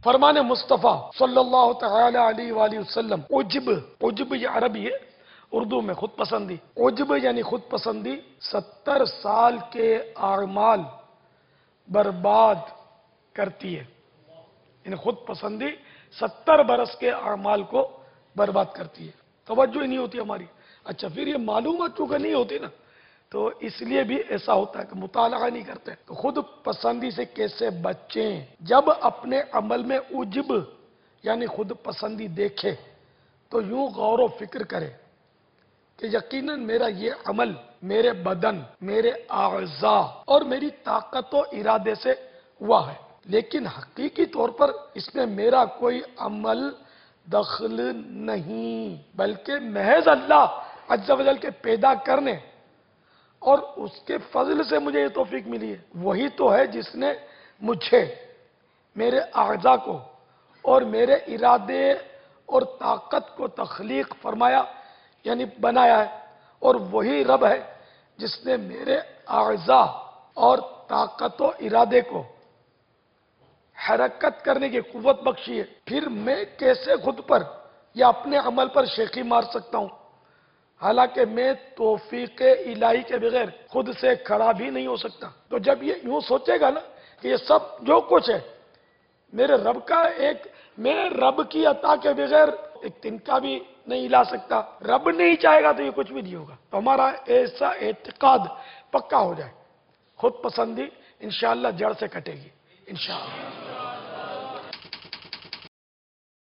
فرمان مصطفیٰ صلی اللہ تعالی علیہ وآلہ وسلم، عجب یہ عربی ہے، اردو میں خود پسندی، عجب یعنی خود پسندی 70 سال کے اعمال برباد کرتی ہے، یعنی خود پسندی 70 برس کے اعمال کو برباد کرتی ہے۔ توجہ ہی نہیں ہوتی ہماری۔ اچھا پھر یہ معلومات چونکہ نہیں ہوتی نا، تو اس لیے بھی ایسا ہوتا ہے کہ مطالعہ نہیں کرتے۔ تو خود پسندی سے کیسے بچیں؟ جب اپنے عمل میں عجب یعنی خود پسندی دیکھے تو یوں غور و فکر کرے کہ یقیناً میرا یہ عمل میرے بدن، میرے اعضاء اور میری طاقت و ارادے سے ہوا ہے، لیکن حقیقی طور پر اس میں میرا کوئی عمل دخل نہیں، بلکہ محض اللہ عز و جل کے پیدا کرنے اور اس کے فضل سے مجھے یہ توفیق ملی ہے۔ وہی تو ہے جس نے مجھے، میرے اعضاء کو اور میرے ارادے اور طاقت کو تخلیق فرمایا یعنی بنایا ہے، اور وہی رب ہے جس نے میرے اعضاء اور طاقت و ارادے کو حرکت کرنے کی قوت بخشی ہے۔ پھر میں کیسے خود پر یا اپنے عمل پر شیخی مار سکتا ہوں، حالانکہ میں توفیق الہی کے بغیر خود سے کھڑا بھی نہیں ہو سکتا۔ تو جب یہ یوں سوچے گا نا کہ یہ سب جو کچھ ہے میرے رب کا، میں رب کی عطا کے بغیر ایک تنکا بھی نہیں لا سکتا، رب نہیں چاہے گا تو یہ کچھ بھی نہیں ہوگا۔ تو ہمارا ایسا اعتقاد پکا ہو جائے، خود پسندی انشاءاللہ جڑ سے کٹے گی انشاءاللہ۔